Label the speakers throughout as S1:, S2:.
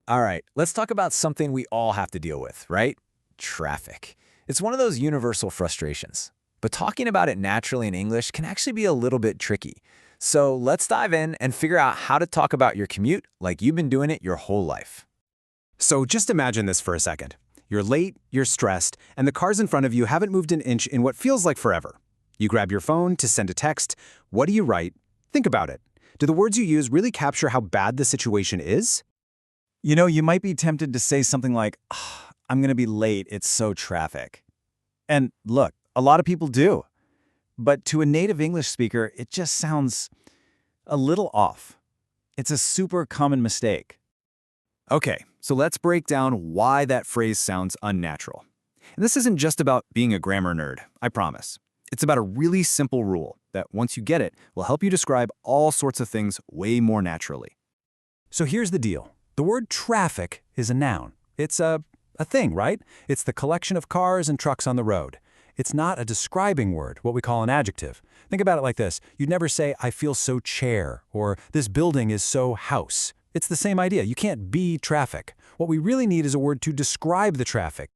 S1: All right, let's talk about something we all have to deal with, right? Traffic. It's one of those universal frustrations. But talking about it naturally in English can actually be a little bit tricky. So let's dive in and figure out how to talk about your commute like you've been doing it your whole life.
S2: So just imagine this for a second. You're late, you're stressed, and the cars in front of you haven't moved an inch in what feels like forever. You grab your phone to send a text. What do you write? Think about it. Do the words you use really capture how bad the situation is?
S3: You know, you might be tempted to say something like, "Ah, I'm going to be late, it's so traffic." And look, a lot of people do. But to a native English speaker, it just sounds a little off. It's a super common mistake.
S2: Okay, so let's break down why that phrase sounds unnatural. And this isn't just about being a grammar nerd, I promise. It's about a really simple rule that, once you get it, will help you describe all sorts of things way more naturally.
S3: So here's the deal. The word traffic is a noun. It's a thing, right? It's the collection of cars and trucks on the road. It's not a describing word, what we call an adjective. Think about it like this. You'd never say, "I feel so chair," or "this building is so house." It's the same idea. You can't be traffic. What we really need is a word to describe the traffic.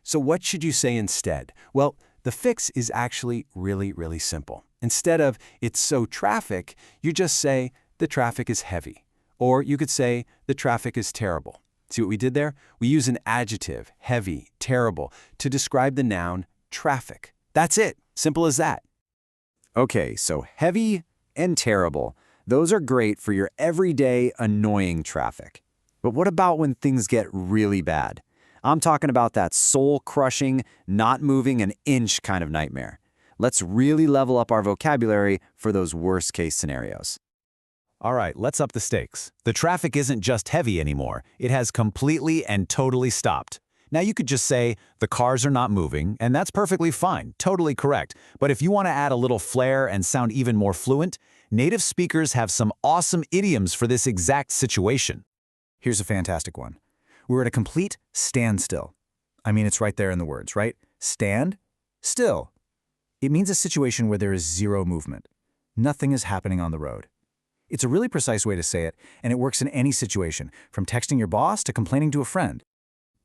S3: So what should you say instead? Well, the fix is actually really simple. Instead of "it's so traffic," you just say "the traffic is heavy." Or you could say "the traffic is terrible." See what we did there? We use an adjective, heavy, terrible, to describe the noun traffic. That's it. Simple as that.
S2: Okay, so heavy and terrible. Those are great for your everyday annoying traffic. But what about when things get really bad? I'm talking about that soul-crushing, not moving an inch kind of nightmare. Let's really level up our vocabulary for those worst-case scenarios.
S1: All right, let's up the stakes. The traffic isn't just heavy anymore. It has completely and totally stopped. Now you could just say, "the cars are not moving," and that's perfectly fine, totally correct. But if you want to add a little flair and sound even more fluent, native speakers have some awesome idioms for this exact situation.
S3: Here's a fantastic one. We're at a complete standstill. I mean, it's right there in the words, right? Stand, still. It means a situation where there is zero movement. Nothing is happening on the road. It's a really precise way to say it, and it works in any situation, from texting your boss to complaining to a friend.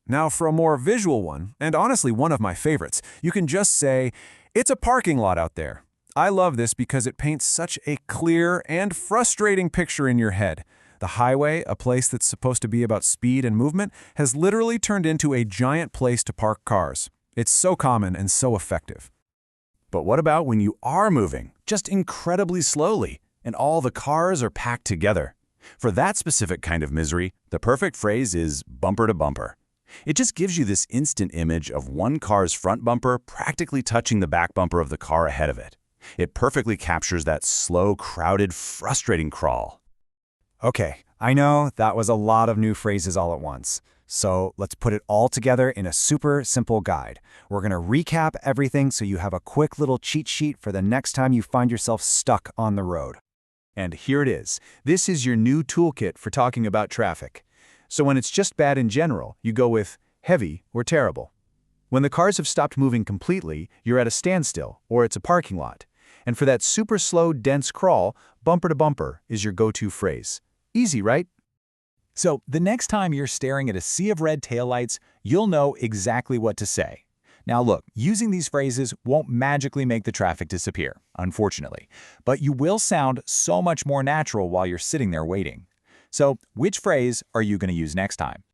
S4: Now for a more visual one, and honestly one of my favorites, you can just say, "It's a parking lot out there." I love this because it paints such a clear and frustrating picture in your head. The highway, a place that's supposed to be about speed and movement, has literally turned into a giant place to park cars. It's so common and so effective.
S5: But what about when you are moving, just incredibly slowly, and all the cars are packed together? For that specific kind of misery, the perfect phrase is bumper to bumper. It just gives you this instant image of one car's front bumper practically touching the back bumper of the car ahead of it. It perfectly captures that slow, crowded, frustrating crawl.
S3: Okay, I know that was a lot of new phrases all at once. So let's put it all together in a super simple guide. We're going to recap everything so you have a quick little cheat sheet for the next time you find yourself stuck on the road.
S4: And here it is. This is your new toolkit for talking about traffic. So when it's just bad in general, you go with heavy or terrible. When the cars have stopped moving completely, you're at a standstill, or it's a parking lot. And for that super slow, dense crawl, bumper to bumper is your go-to phrase. Easy, right?
S1: So the next time you're staring at a sea of red taillights, you'll know exactly what to say. Now look, using these phrases won't magically make the traffic disappear, unfortunately. But you will sound so much more natural while you're sitting there waiting. So which phrase are you going to use next time?